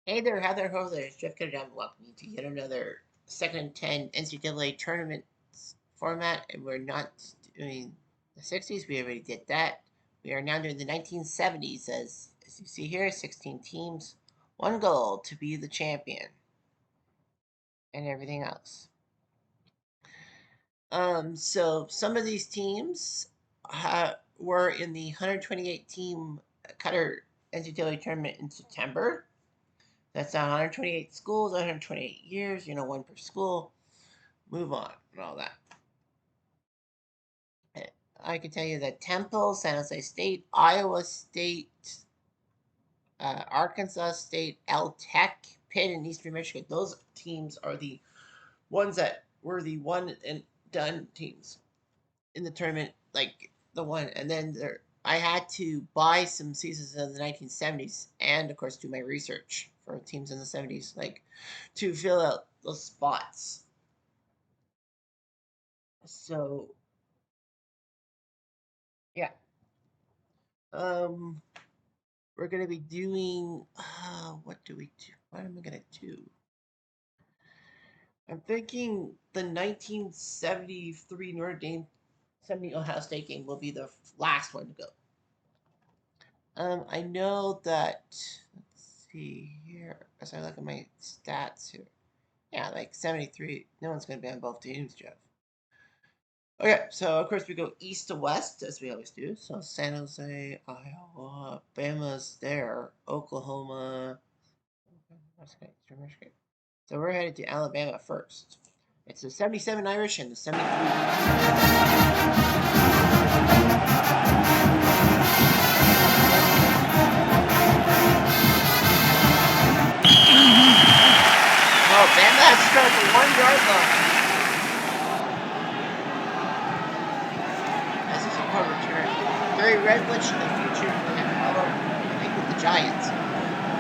Hey there, Heather Ho there. It's Jeff Kennedy. Welcome you to yet another second and 10 NCAA tournament format. And we're not doing the 60s. We already did that. We are now doing the 1970s. As you see here, 16 teams, one goal to be the champion, and everything else. So some of these teams were in the 128 team Qatar NCAA tournament in September. That's 128 schools, 128 years, one per school. Move on and all that. I can tell you that Temple, San Jose State, Iowa State, Arkansas State, L Tech, Pitt, and Eastern Michigan. Those teams are the ones that were the one and done teams in the tournament, like the one. And then I had to buy some seasons of the 1970s and, of course, do my research for teams in the 70s, like to fill out those spots. So, yeah. Um, we're going to be doing, what do we do? What am I going to do? I'm thinking the 1973 Notre Dame 70 Ohio State game will be the last one to go. I know that, let's see here, as I look at my stats here. Yeah, like 73. No one's going to be on both teams, Jeff. Okay, so of course we go east to west, as we always do. So San Jose, Iowa, Bama's there, Oklahoma. So we're headed to Alabama first. It's the 77 Irish and the 73. Oh, Bama has to start at the 1 yard line. As a support return. Gary Redlich in the future and follow, I think, with the Giants.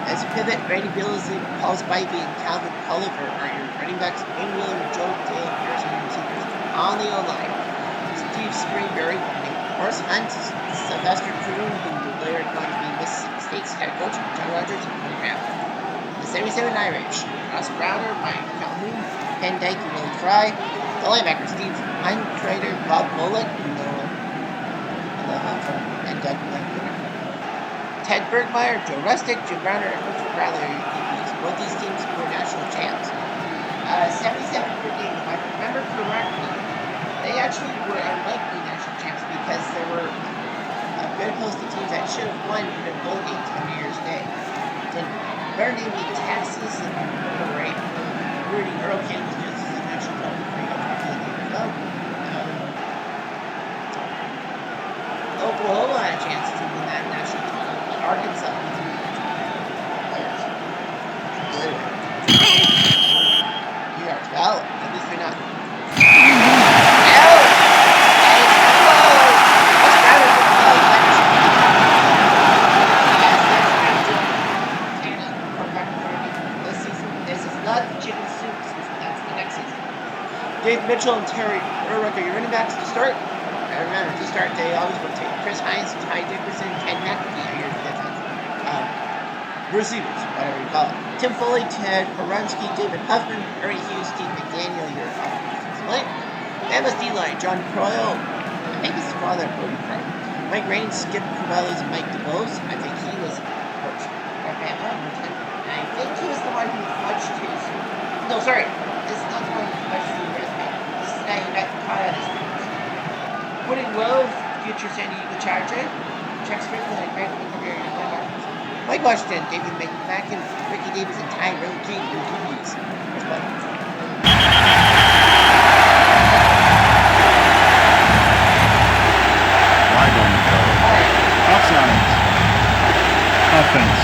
As pivot, Randy Billingsley, Paul Spivey, and Calvin Culliver are your running backs. Wayne Wheeler, Joe Dale, Pearson, and receivers on the O-line. Steve Springberry, Horace Hunt, Sylvester Croom, who will later go on to be Mississippi State's head coach, John Rogers, and Tony Graham. The 77 Irish, Ross Browner, Mike Calhoun, Ken Dyke, and Willie Fry. The linebacker, Steve Untrader, Bob Mullet, and the from and Doug Blankenship. Ted Bergmeyer, Joe Rustick, Jim Browner, and Richard Bradley are DBs. Both these teams were national champs. 77 per game, if I remember correctly, they actually were unlikely national champs because there were very close to teams that should have won their bowl games on New Year's Day. Better name be Texas and Rudy Earl King was just as a national title. Oklahoma had a chance to win that national title, but Arkansas you are 12. At least they're not. Dave Mitchell and Terry Urwick are your running backs to start. And remember, to start, they always rotate. Chris Hines, Ty Dickerson, Ken McAfee are your defense. Receivers, whatever you call it. Tim Foley, Ted Horunsky, David Huffman, Ernie Hughes, Steve McDaniel, your offensive line. Bama's D-line, John Croyle, I think his father, Cody Croyle. Mike Raines, Skip Cabellas, and Mike DeBose. I think he was coach at Bama. And I think he was the one who fudged his. No, sorry. This is not the one who fudged his resume. This is the guy who got caught out of his resume. Woody Grove, future San Diego Charger. Chuck Strickland and Greg McCreary. Mike Washington, David McMacken, Ricky Davis, and Ty Rowe King, your DBs. Here's Mike. Wide on the throw. Offsides. Offense.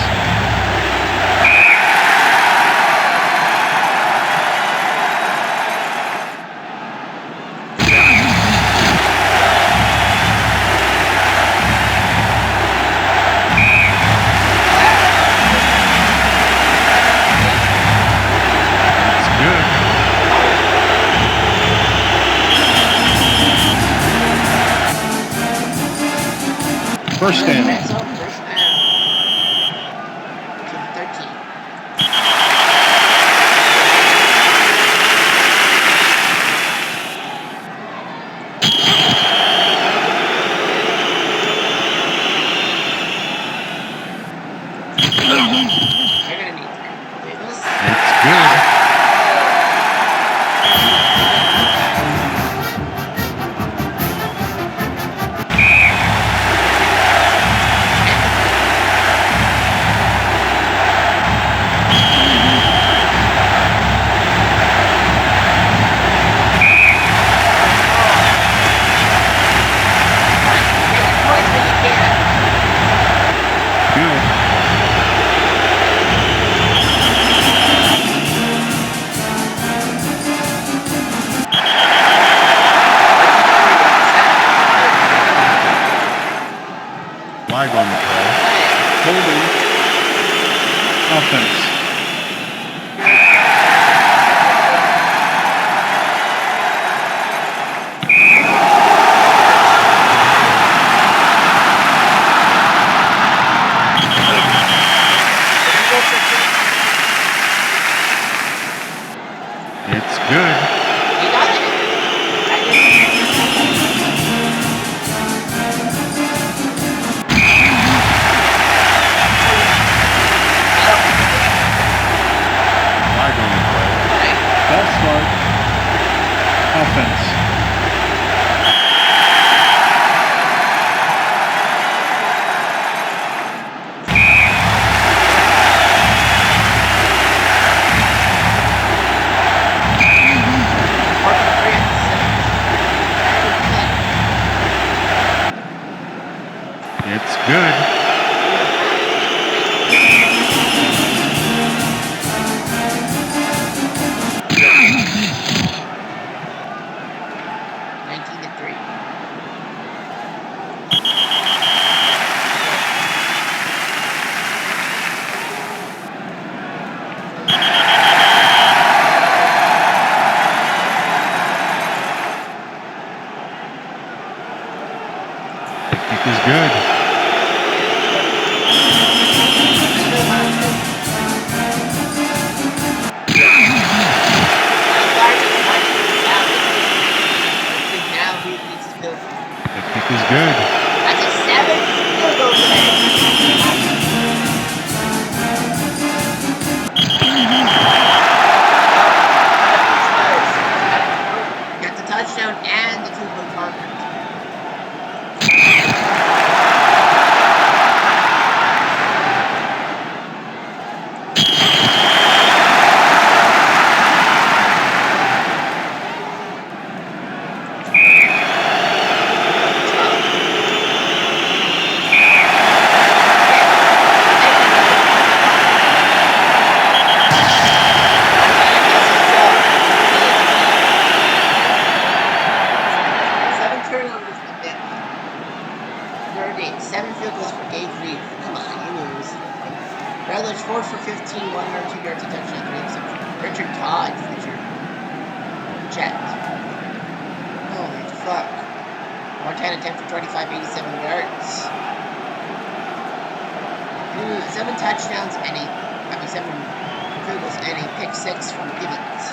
First down. First down. To the 13. They're gonna need to do this. It's good. Flag on the play. Holding. Offense. It's good. You got it. Flag on the play. False start. Offense. It's good. Kick is good. The kick is good. That's a 7 field goal today. Got the touchdown and the 2-point conference. Seven field goals for Dave Reed. Come on, you lose. Rather's 4 for 15, 102 yards, a touchdown, 3 interceptions. Richard Todd, future Jet. Holy fuck. Montana 10 for 25, 87 yards. 7 touchdowns and 7 field goals and a pick 6 from Gibbons.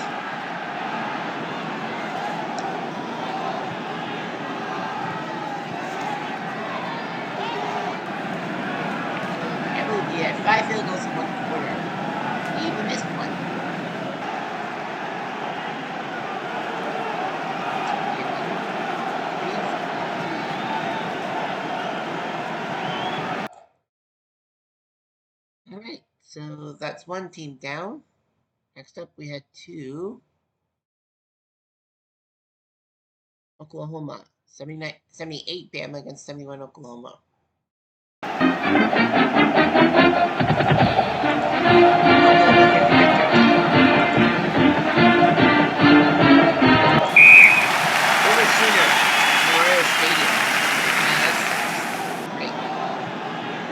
He had 5 field goals in 1 quarter. He even missed 1. Alright, so that's 1 team down. Next up we had 2. Oklahoma. 78 Bama against 71 Oklahoma.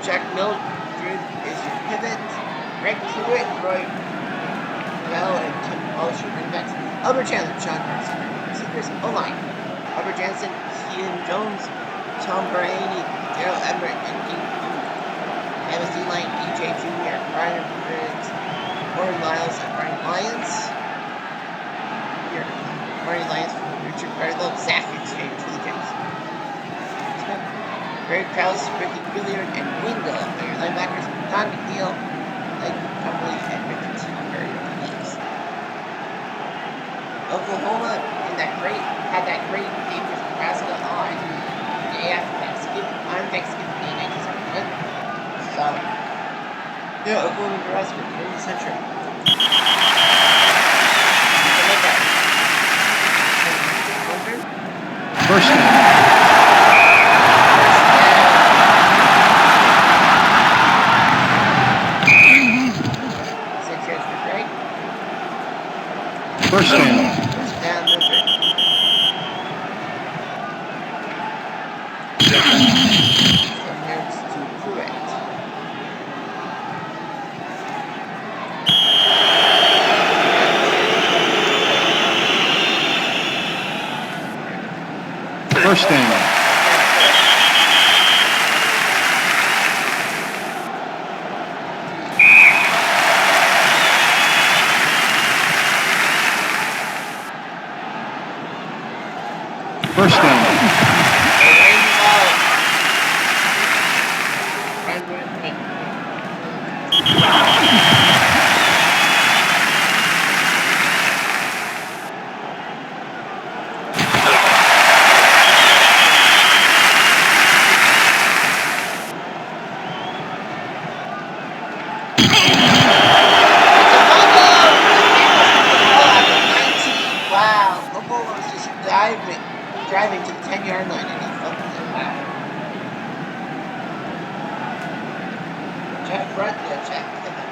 Jack Mildred is your pivot. Greg Pruitt, Roy Bell, and Tim Walsh, your running backs. Albert Chandler, Sean Carson, receivers. O-line. Robert Jansen, Keaton Jones, Tom Brady, Daryl Everett, and Dean Booth. MSD line, EJ Jr., Brian Briggs, Warren Lyles, and Brian Lyons. Here, Brian Lyons from Richard Barlow, Zach Exchange for the Jays. Greg Krause, Ricky Gilliard, and Wingo are your linebackers. Don McNeil, Oklahoma had that great game with Nebraska on the day after Thanksgiving, on Thanksgiving Day 1971. So, yeah, Oklahoma, Nebraska, game of the century. First down. First down. First down, Mildred. Some yards to Pruitt. First down. First down. Driving to the 10-yard line and he fumbled it. Wow. Check front, yeah, check pivot.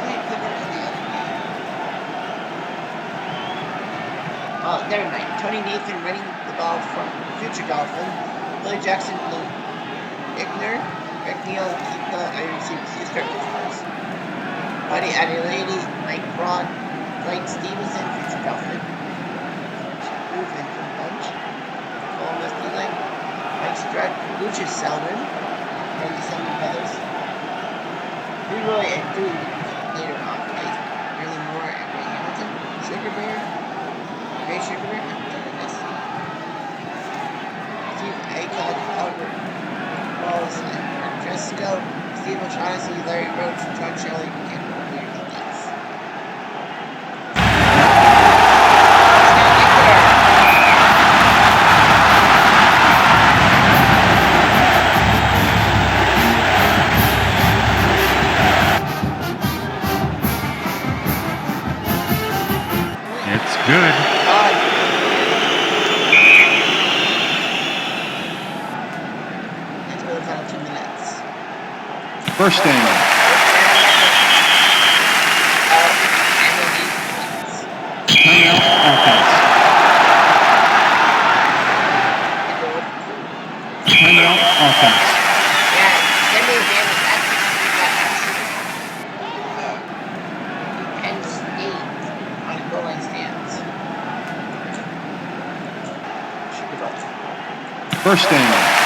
Play pivot in the other game. Oh, never mind. Tony Nathan running the ball from future Dolphin. Billy Jackson, Igner, Rick Neal, keep the iron receivers. He start with first. Buddy Adelaide, Mike Braun, Dwight Stevenson, future Dolphin. Movement from bunch. Cole Musty Mike Strutt, Lucius Selman, Randy Selman Brothers. Leroy and Dewey later off ice. Early Moore and Ray Hamilton. Sugar Bear, Ray Sugar Bear, Steve Aycock, Albert Wallace, and Mark Drisco. Steve O'Shaughnessy, Larry Roach, John Shelley, and Good. Let's go the final 2 minutes. First down. Timeout offense. Timeout offense. Yeah, send me a game with that. Penn State on a goal line stance. First down.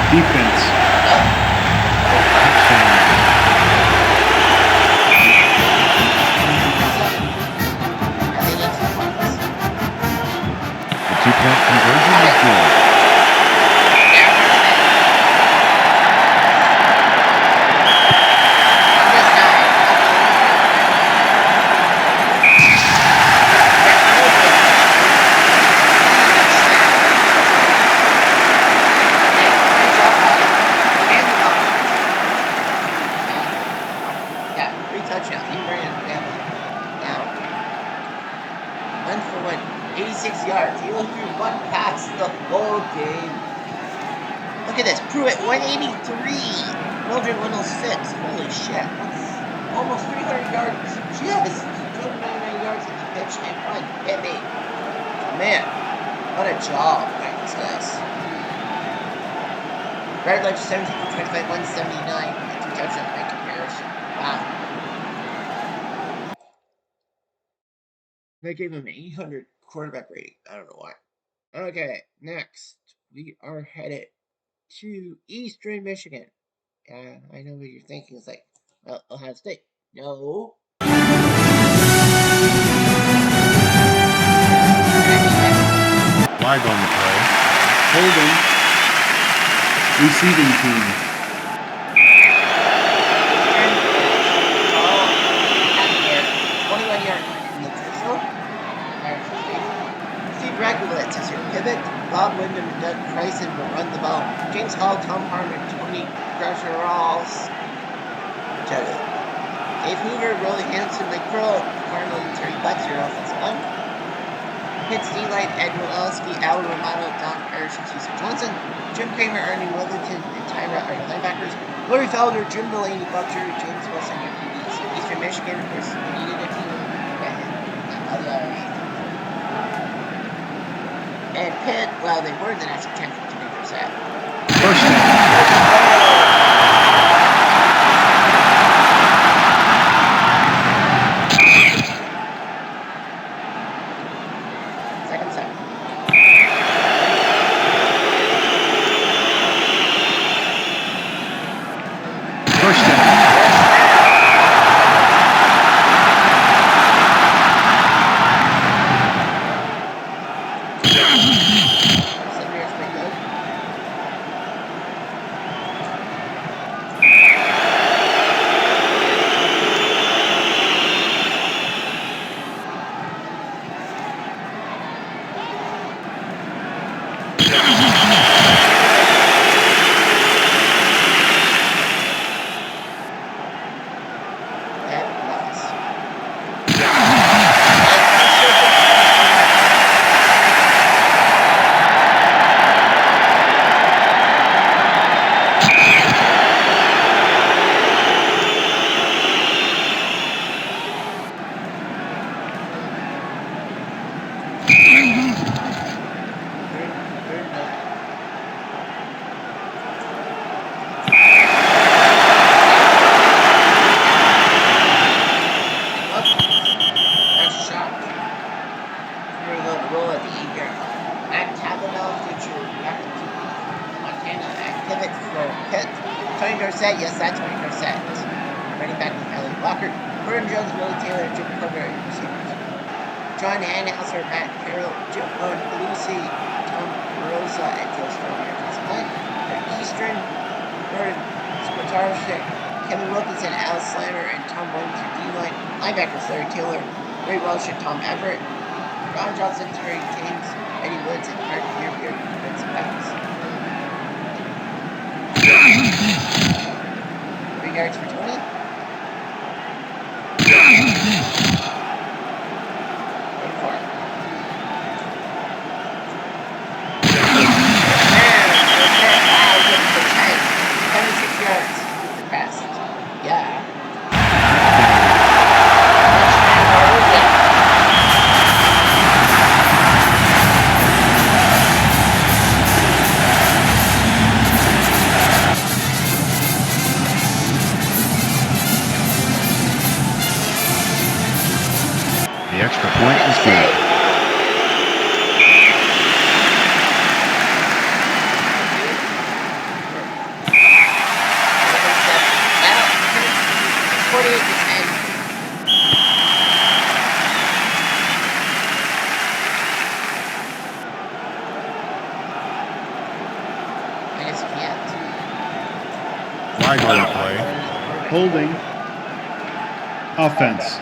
Defense. The 2-point conversion is good. Touchdown. He ran down. 1 for 1. 86 yards. He only threw one pass the whole game. Look at this. Pruitt 183. Mildred 106. Holy shit. That's almost 300 yards. Yes. 299 yards in the pitch and run. Hit me. Man. What a job by these guys. Red Ledge 17 for 25. 179. And 2 touchdowns by comparison. Wow. They gave him an 800 quarterback rating. I don't know why. Okay, next we are headed to Eastern Michigan. I know what you're thinking. It's like, well, Ohio State. No. Flag on the play. Holding. Receiving team. Ball at their 21-yard line in the official. Harrison Stadium. Steve Regulitz as your pivot. Bob Wyndham and Doug Kryson will run the ball. James Hall, Tom Harmon, Tony Grasher-Rawls. Dave Hoover, Rolly Hanson, Mike Pearl, Cardinal, and Terry Butts, your offensive line. Pitts, D-Light, Ed Wilowski, Al Romano, Don Parrish, and Cecil Johnson. Jim Kramer, Ernie Withington, and Tyra are your linebackers. Lori Felder, Jim Delaney, Butcher, James Wilson, your QBs. Eastern Michigan, of course, we needed a team. And Pitt, well, they were in the national championship, to be percent. First down. Second set. First down. Yes, that's 20%. Running back with Ellie Walker, Gordon Jones, Willie Taylor, Jim Carter, and receivers. John Hanhauser, Matt Carroll, Jim Owen, Lucy, Tom Rosa, and Joe Stone, your offensive line. Eastern, Gordon Skotarczyk, Kevin Wilkinson, Al Slammer, and Tom Williams, your D-line. Linebackers, Larry Taylor, Ray Welsh, and Tom Everett. Ron Johnson, Terry James, Eddie Woods, and Mark Beer, defensive backs. 3 yards for Tony. 24. Wow, 76 yards for pass. Yeah. The extra point is good. Flag on the play. Holding. Offense.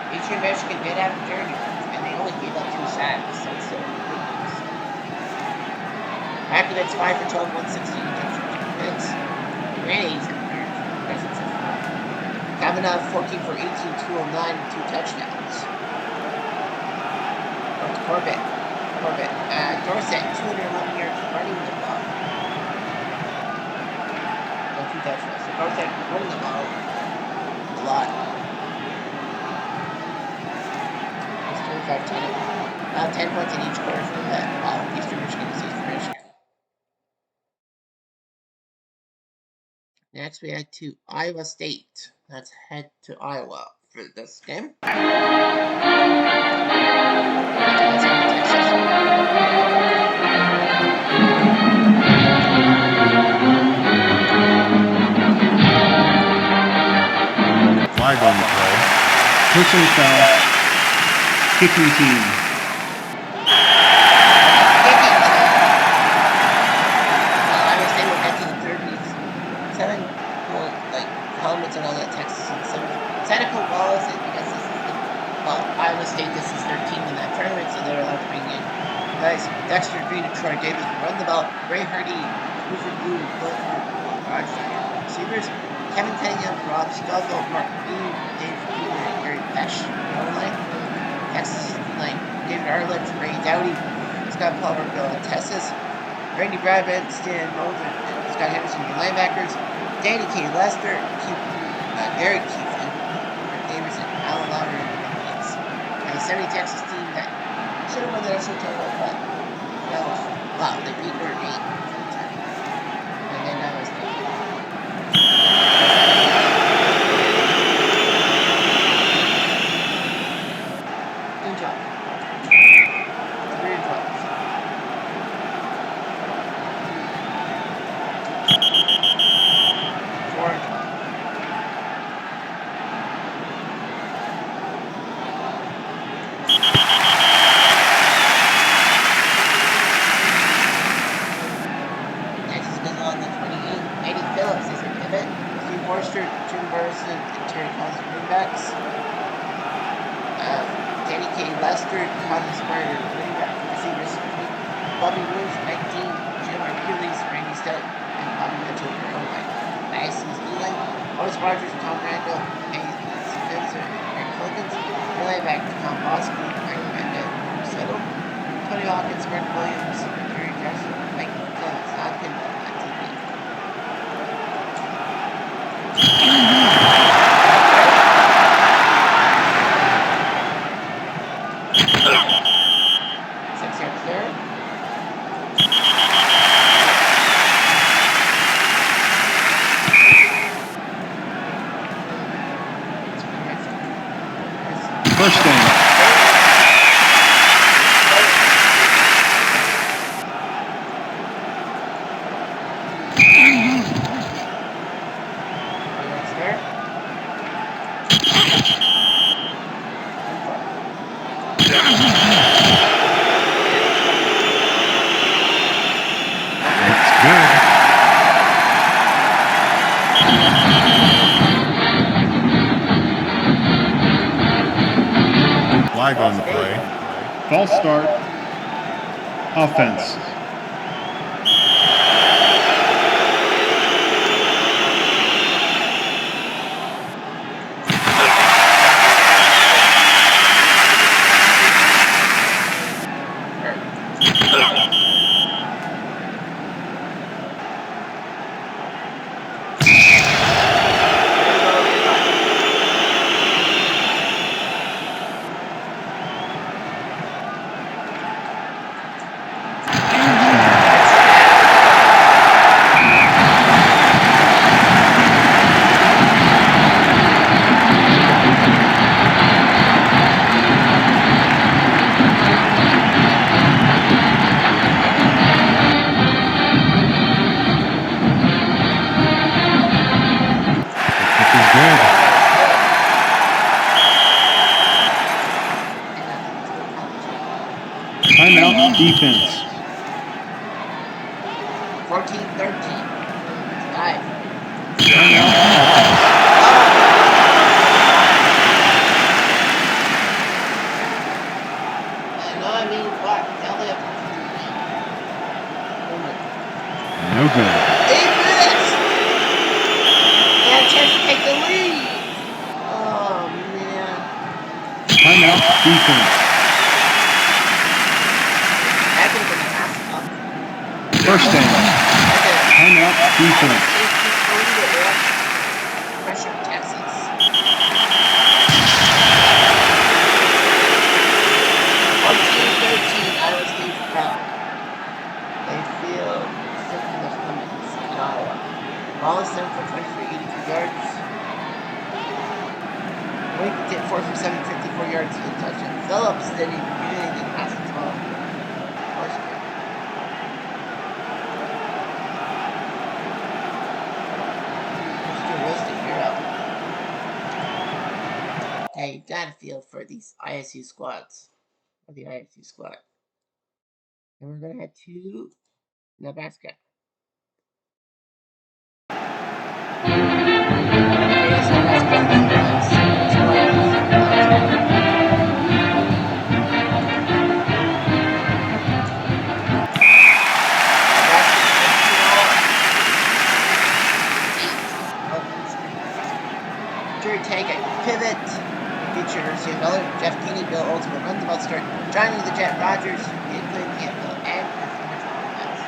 Eastern Michigan did have a journey, and they only gave up 2 sacks, so it's still good news. After that's 5 for 12, 116 hits. Ran 8 Kavanaugh 14 for 18, 209, 2 touchdowns. Corbett. Dorsett, 211 yards running the ball. No, 2 touchdowns. So Dorsett running the ball a lot. 10 points in each quarter for Pitt, while Eastern Michigan is Eastern Michigan. Next, we head to Iowa State. Let's head to Iowa for this game. Flag on the play. Personal foul. Kicking team. Iowa State will get to the 37 helmets and all that Texas and Santa Wallace it because this is Iowa State, this is their team in that tournament, so they're allowed to bring in guys. Dexter Green and Troy Davis run the ball. Ray Hardy, Cooper Blue, Clifford, receivers. Kevin Cunningham, Rob Scoville, Mark Bean, Dave Beamer, and Gary Pesh. Line. Texas line. David Arledge, Ray Dowdy, Scott Palmer, Bill Tessis, Randy Bradman, Stan Mulder, and Scott Henderson, your linebackers. Danny K. Lester, Gary Keefe, Mark Davis, and Alan Lowry in the defense. And the 70 Texas team that should have won the national title, but wow, they beat Notre Dame. And then that was good job. 3 and 12. Jim Burson, and Terry Collins running backs. Danny K. Lester, Connor Smarter running back receivers. Bobby Williams, 19, Jim Hercules, Randy Stout, and Bobby Mitchell for O-line. IC's D-line, Otis Rogers, Tom Randall, Hayes Spencer, Eric Wilkins, linebacker Tom Bosky, Mike Mendez, Settle, Tony Hawkins, Mark Williams, Jerry Jackson, Mike Clemens, Hopkins, and TV. First down. Flag on the play. False start. Offense. Timeout defense. 14-13. Five. Timeout offense. What? No good. 8 minutes! They had a chance to take the lead! Oh, man. Timeout defense. First down. Timeout defense. Pressure Texas. 7 for 20 for 83 yards. Wake did 4 for 7, 54 yards and a touchdown. Phillips didn't even do anything passing the ball. Mr. Roasted Hero. Hey, you gotta feel for these ISU squads. Or the ISU squad. And we're gonna head to Nebraska. Greatest Nebraska Jerry Tag pivot. Features Miller, Jeff Keeney, Bill Olds will run the ball start. Johnny the Jet Rogers, including the NFL and pass.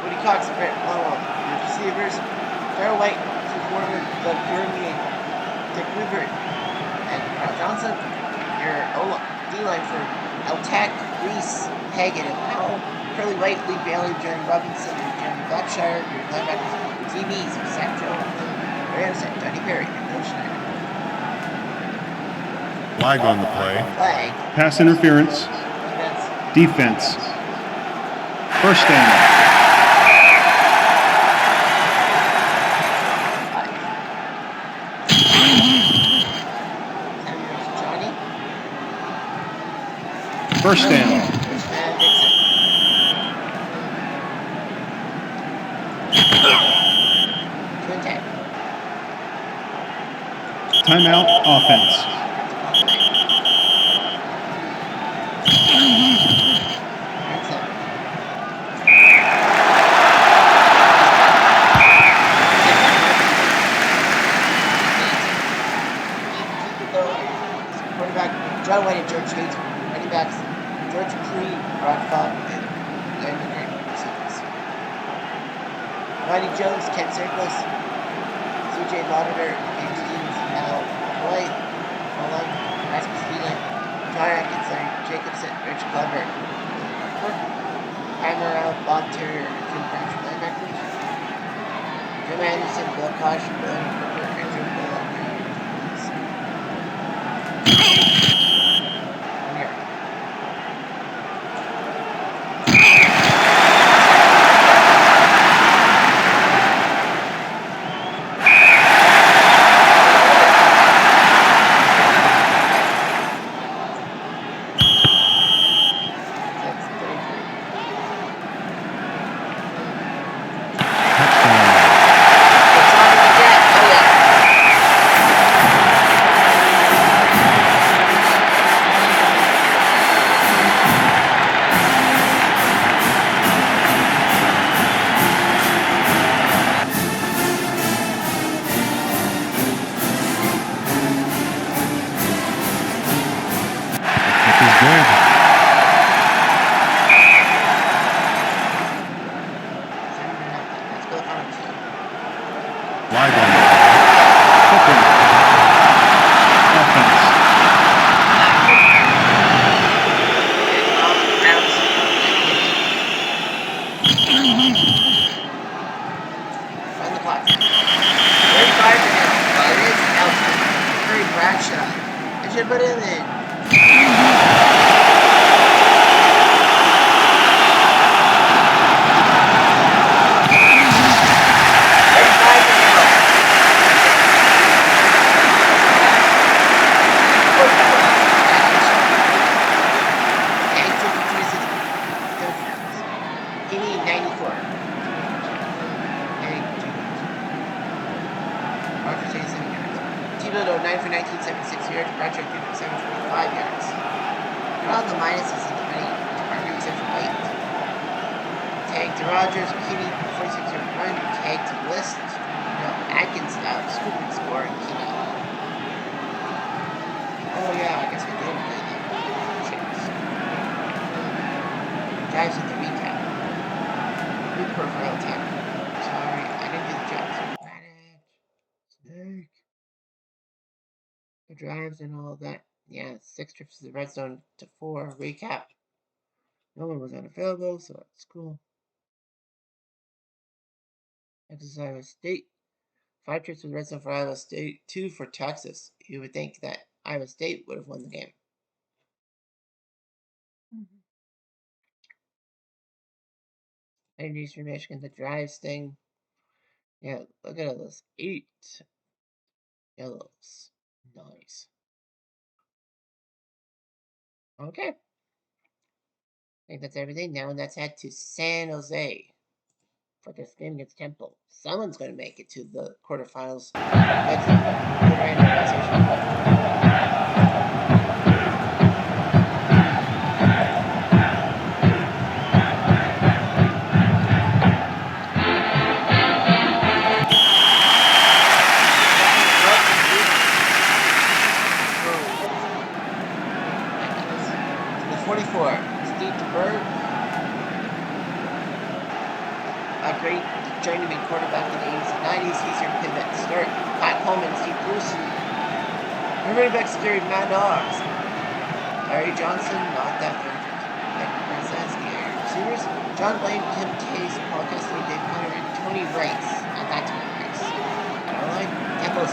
Woody Cox, Brett Lowell, your receivers. Darrell White, Keith Warner, Doug Gurley, Dick Weaver, and Carl Johnson. Your D-line for Eltac, Reese, Hagan, and Powell. Curly White, Lee Bailey, Jerry Robinson, and Jeremy Blackshire. Your linebackers, DBs, Zach Jones, Ray Anderson, Johnny Perry, and Bill Schneider. Flag on the play. Flag. Pass interference. Defense. First down. Johnny. First down. Timeout offense. Quarterback John White and George Yates. Running backs George Cree, Rockfall, and Landon Grant receivers. Ronnie Jones, Ken Serkis, CJ Lauder, James Stevens, Mel White, Mullen, Rasmus Healing, John Atkinson, Jacobson, Rich Glover, Hammer, Bob Terrier, and Jim Branch linebackers. Jim Anderson, Bill Kosh, Bill Cooper, and Jim Bullock. Put it in. Kenny 94. Roger 87 yards. Thibodeau 9 for 19, 76 yards. Bradshaw 3 for 7 for 5 yards. They're all the minuses in the running department except for White. Tag to Rogers, Kenny 46 yard run. Tag to List. No, Atkins scooping score and Kenny. Oh yeah, I guess we did play them. Checks. Guys in the recap. Good profile attack. Sorry, I didn't do the jobs. Snake. The drives and all of that. Yeah, 6 trips to the red zone to 4. Recap. No one was unavailable, so that's cool. Exercise State. 5 trips with red zone for Iowa State, 2 for Texas. You would think that Iowa State would have won the game. Energies for Michigan, the drives thing. Yeah, look at all those 8 yellows. Nice. Okay. I think that's everything. Now let's head to San Jose for this game against Temple. Someone's going to make it to the quarterfinals. Great journeyman quarterback in the 80s and 90s. He's your pivot. Start Pat Coleman, Steve Bruce. Running back security, Matt Dogs. Larry Johnson, not that urgent. Nick Brzezinski, receivers. John Blaine, Tim Case, Paul Kessler, Dave Hunter, and Tony Rice. Not that Tony Rice. I don't like Temple's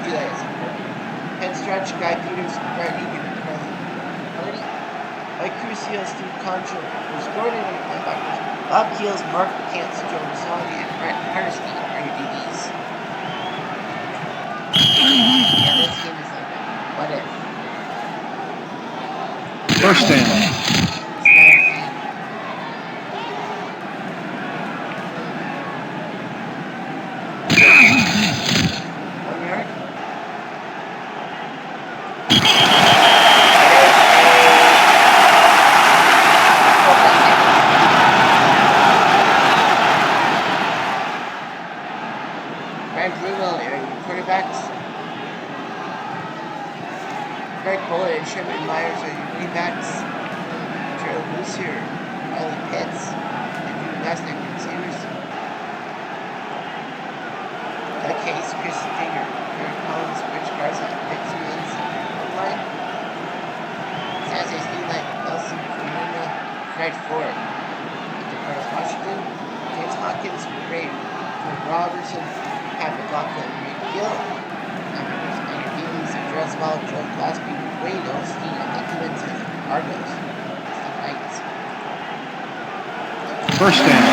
Eli is important. Head stretch, Guy Peters, Brett Egan, Carly. Mike Crucio, Steve Concho, Bruce Gordon, and linebackers. Bob Keels, Mark McCants, Joe Masagi, and Brett Hardesty are your DBs. Yeah, this game is like a what if. First down. Sherman Myers are your wingbacks. Gerald Lucier, Riley Pitts, and Drew Lesnick are receivers. Doug Case, Chris Dinger, Eric Collins, Rich Garza, Vic Simmons, line. Sassy, Steve Knight, Nelson, Fernanda, Fred Ford, DeCarlos Washington, James Hawkins, Ray Robertson, Pat McLaughlin, Reed Gill, and your DBs are Dreswell, Joe Glasby, Wayne Osteen, I think he went to Argos. Steve Knights. First down.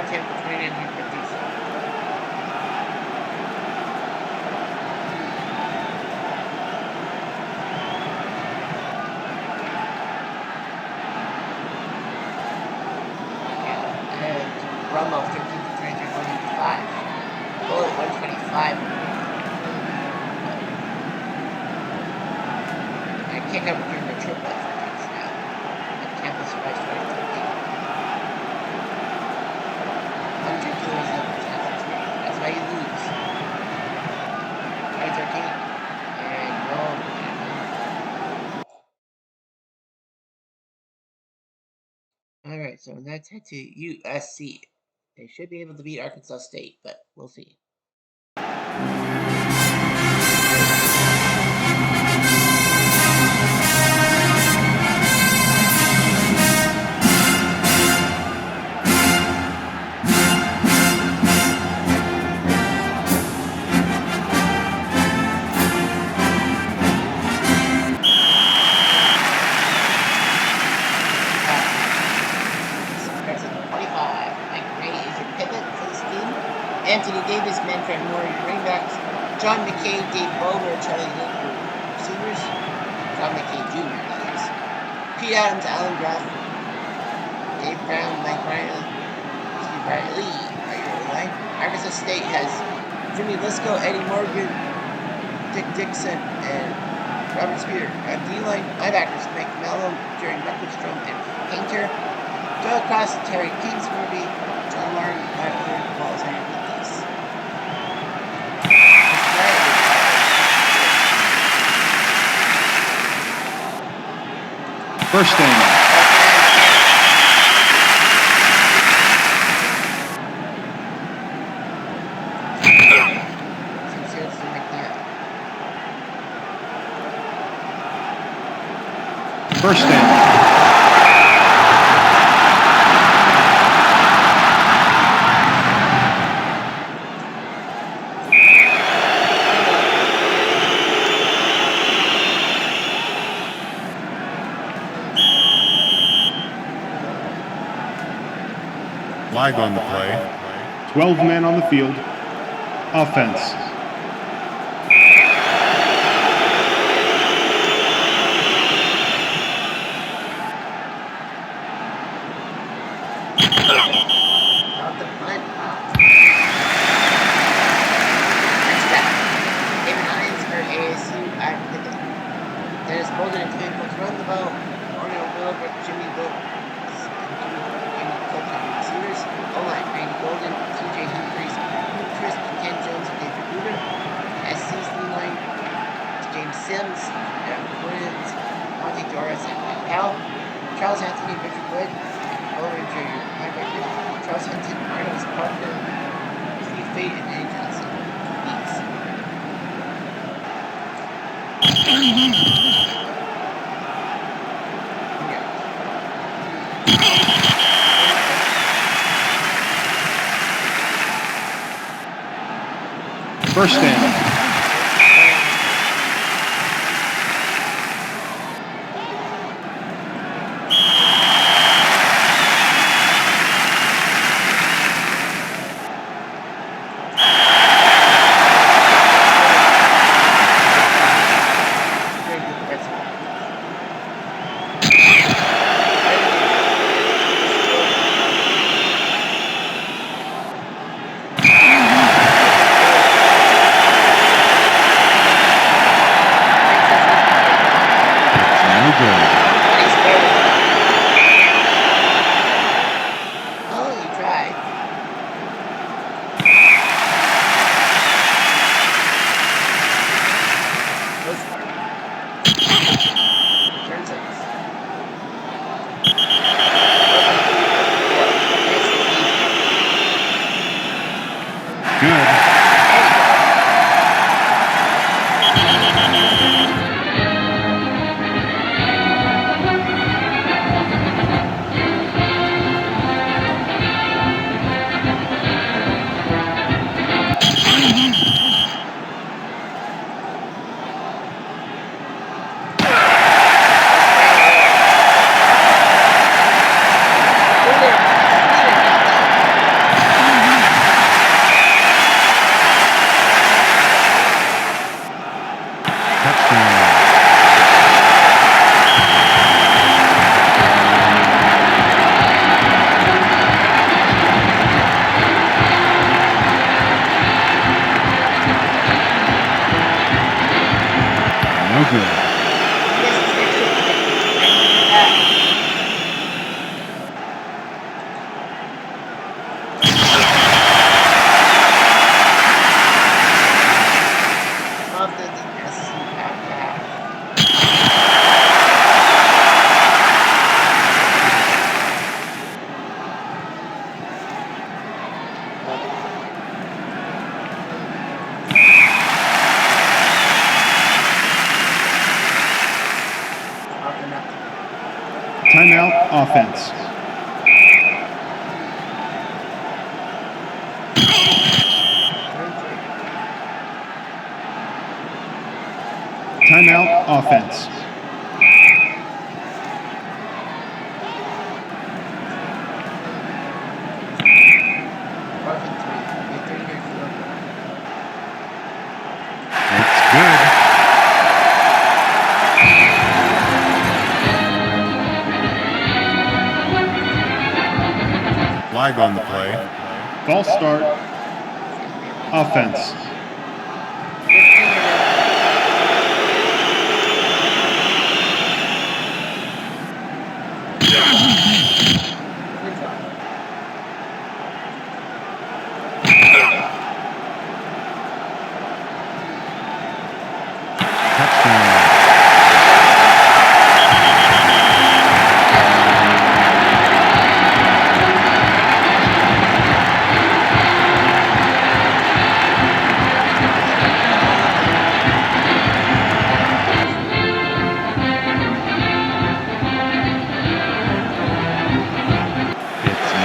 attempt for 2950. And Romo 13 for 23, 185. Bullet 125. And Kickoff returned a triplet for a touchdown. And Tampa survives 2013. Unridiculous numbers has experience. That's why you lose. 2013. And Rome. Alright, so let's head to USC. They should be able to beat Arkansas State, but we'll see. Anthony Davis, Manfred Moore, your running backs. John McKay, Dave Bowler, Charlie Link, your receivers. John McKay Jr., that is. Pete Adams, Alan Graff, Dave Brown, Mike Riley, Steve Riley are your line. Arkansas State has Jimmy Lisco, Eddie Morgan, Dick Dixon, and Robert Spear. D-line linebackers, Mike Mello, Jerry Buckenstrom, and Painter. Doyle Cross, Terry Kingsworthy, John Martin, Matt Willard, Paul Zane. First down. First down. Flag on the play. 12 men on the field. Offense. Off the punt. Next back. David Hines for ASU. Dennis Bolden and Twin Folks run the ball. Ornell Willowbrook, Jimmy Book, Jimmy Cook on receivers. O-line, Randy Golden, CJ Humphries, Chris, Ken Jones, and David Rubin. SC's line, James Sims, Adam Quins, Monty Doris, and Matt Powell. Charles Anthony, Richard Wood, Owen Jr. Linebackers, Charles Hinton, Arnold Parker, Steve Fate, and Eddie Johnson. First down. No good. This is next to of the SC backpack. Timeout offense. Timeout offense. It's good. Flag on the play. False start. Offense.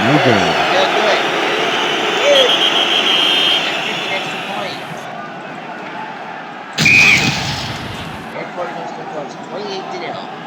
No good. Good. Dude! An extra point. Third quarter goes to a close. 28-0.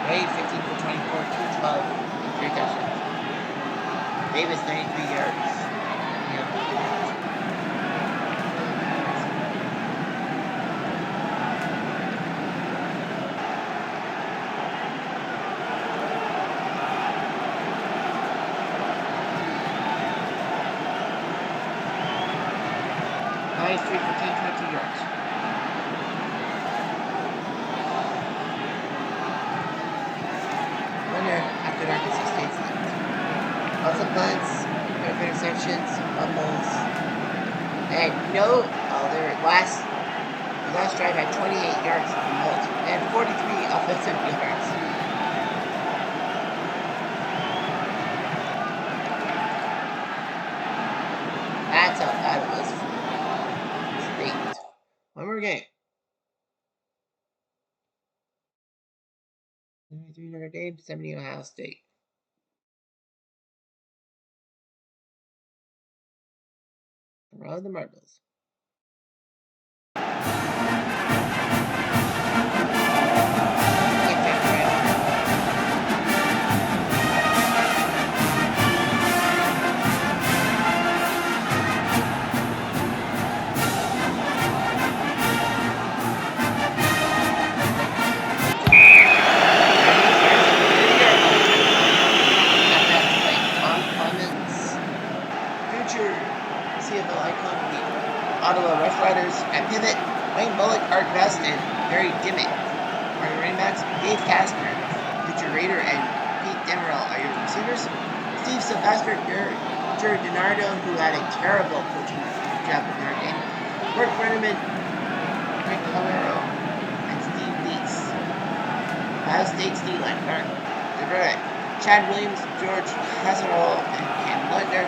Wade 15 for 24, 212, 3 touchdowns. Davis 93 yards. Nice 3 for 10, 22 yards. Winner after Arkansas State's left. Lots of punts, interceptions, fumbles, and no, their last drive had 28 yards the most, and 43 offensive yards. That's how bad it was for State. One more game. 93 Notre Dame, 70 Ohio State. Around the Marbles. backs. Dave Casper, future Raider, and Pete Demerol are your receivers. Steve Sylvester, Jared DiNardo, who had a terrible coaching job in Notre Dame. Mark Brenneman, Rick Calero, and Steve Lees. Ohio State's D-line, Chad Williams, George Hasarol, and Cam Lundner.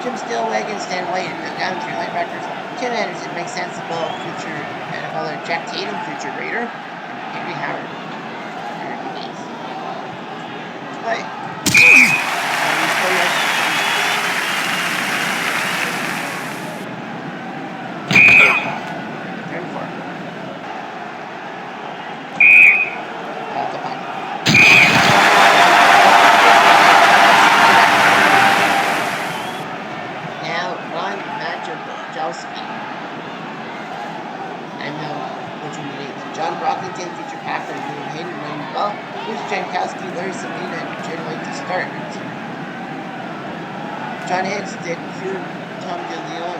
Jim Stillwagon, Stan White, and Bill Gowns, your linebackers. Tim Anderson, Mike Sensible, future NFLer. Jack Tatum, future Raider. And Henry Howard, your DBs. Play. Turn 4. Off the punt. Now, Ron Majowski. I know which one it is. John Brockington, future Packer, William Hayden, Wayne Bell, Bruce Jankowski, Larry Salina, and Jed White to start. John Hicks, Dick Feud, Tom DeLeon,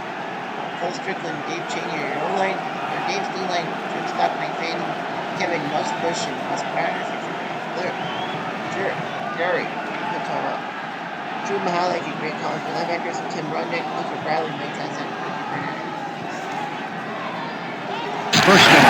Cole Strickland, Dave Cheney, your O-line, or Dave's D-line, Jim Scott, Mike Fanning, Kevin Nussbush, and Russ Browner, future Gary Pitara, Drew Mahalik, and Greg Collins for linebackers, Tim Rudnick, Clifford Bradley, Mike Tyson, and Ricky Bernard. First down.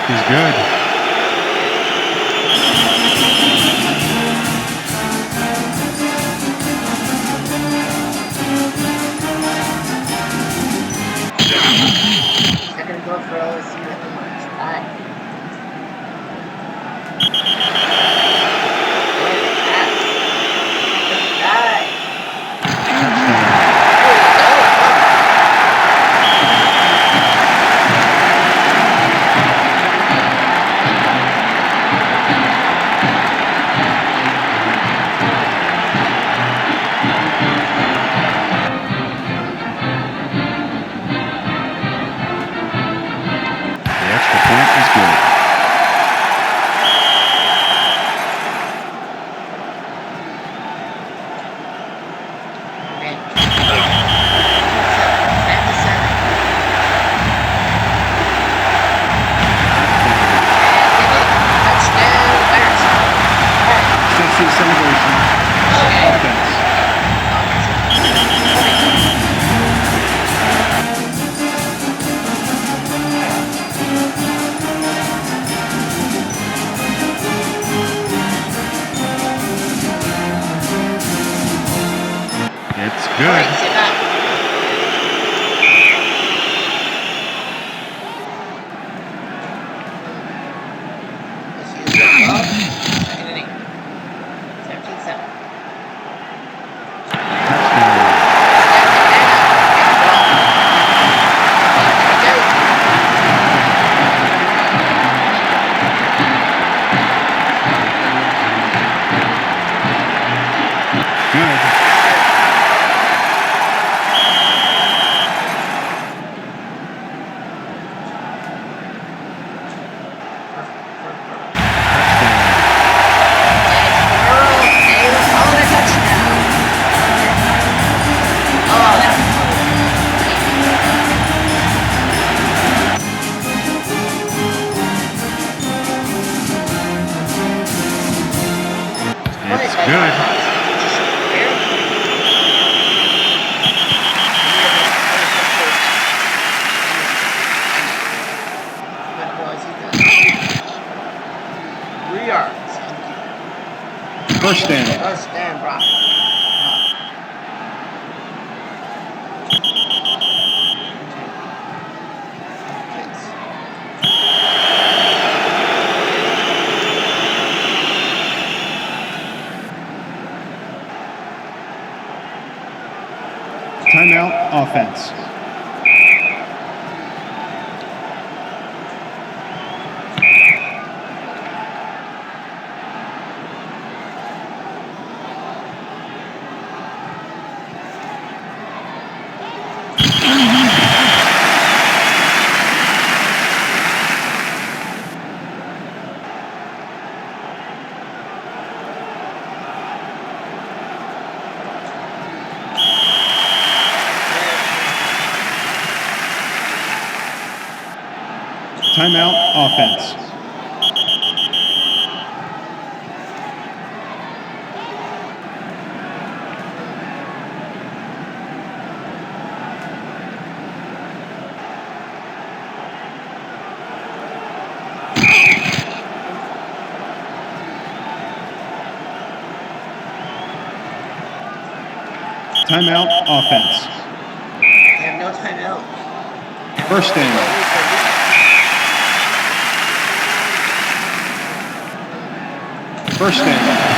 Is good. Second and goal for LSU at the march. Bye. Good. First down. First down, Brock. Timeout, offense. Timeout, offense. Timeout, offense. They have no timeout. First down. First down.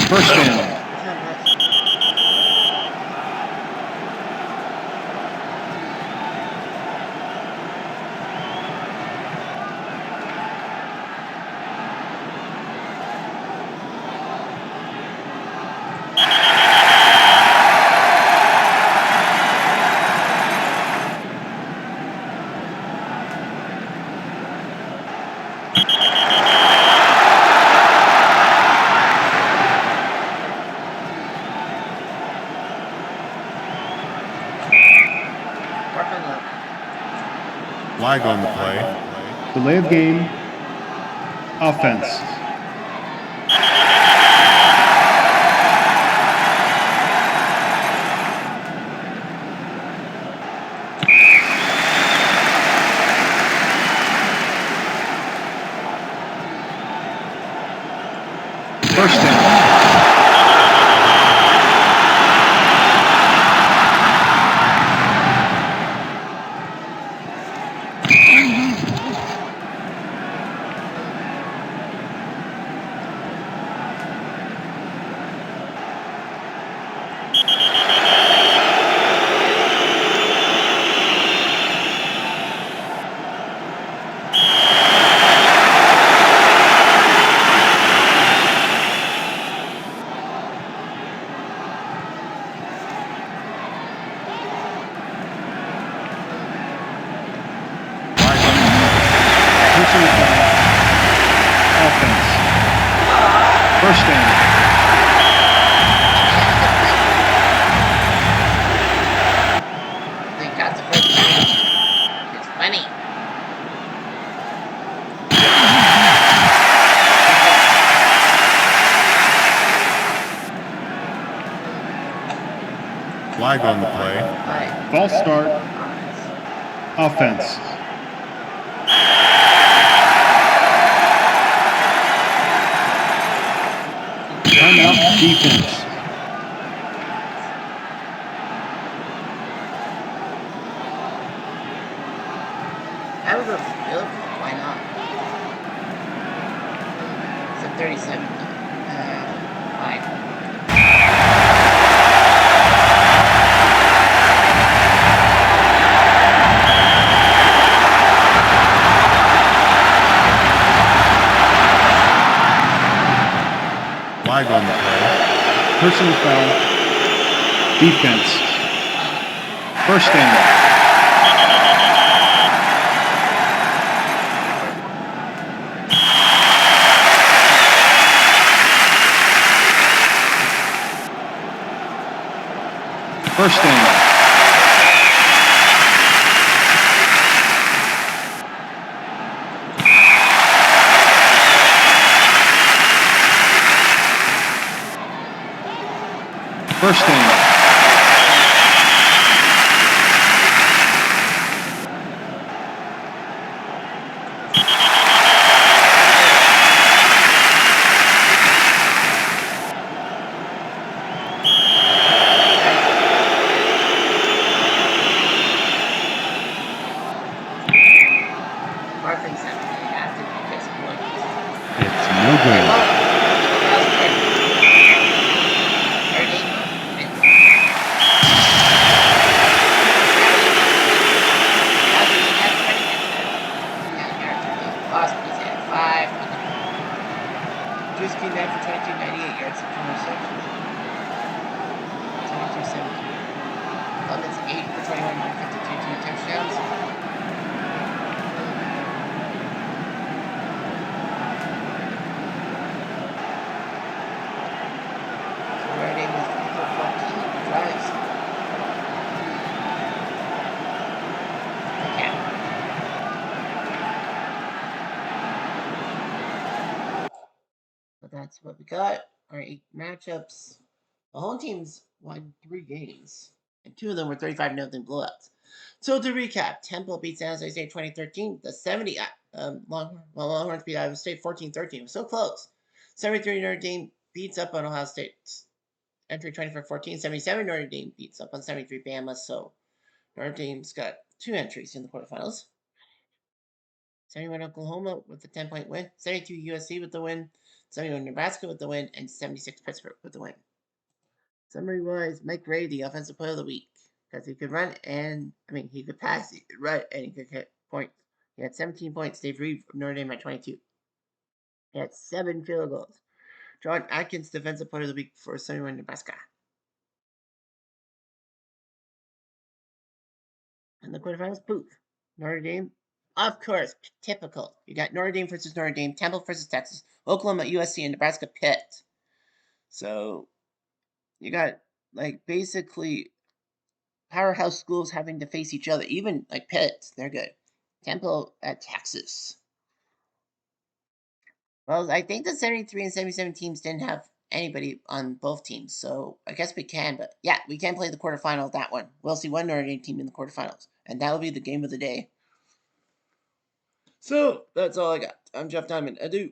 First down. Flag on the play. Delay of game, offense. First down. Offense. First down. They got the first down. It's funny. Flag on the play. Right. False start, offense. Timeout, defense. I would go for field. Why not? It's a 37. Fine. Personal foul. Defense. First down. First down. First down. Reference that they have to make this point. It's no good. Just came back for 22.98 yards and 4 receptions. 22-17. Clemens 8 for 21, 152, 2 touchdowns. Reading with 14 drives. Okay. But that's what we got. Our 8 matchups. The home teams won 3 games, and 2 of them were 35-0 blowouts. So to recap, Temple beat San Jose State 2013. The 70 Longhorns beat Iowa State 14-13. It was so close. 73 Notre Dame beats up on Ohio State. Entry 24-14. 77 Notre Dame beats up on 73 Bama. So Notre Dame's got 2 entries in the quarterfinals. 71 Oklahoma with the 10-point win. 72 USC with the win. 71 Nebraska with the win. And 76 Pittsburgh with the win. Summary-wise, Mike Ray, the offensive player of the week. Because he could run and, he could pass, he could run, and he could hit points. He had 17 points. Dave Reed from Notre Dame at 22. He had 7 field goals. John Atkins, defensive player of the week for 71 Nebraska. And the quarterfinals, poof. Notre Dame, of course, typical. You got Notre Dame versus Notre Dame, Temple versus Texas, Oklahoma, USC, and Nebraska Pitt. So, you got, basically powerhouse schools having to face each other. Even, Pitt, they're good. Temple at Texas. Well, I think the 73 and 77 teams didn't have anybody on both teams, so I guess we can. But yeah, we can play the quarterfinal of that one. We'll see one Notre Dame team in the quarterfinals, and that will be the game of the day. So that's all I got. I'm Jeff Diamond. Adieu.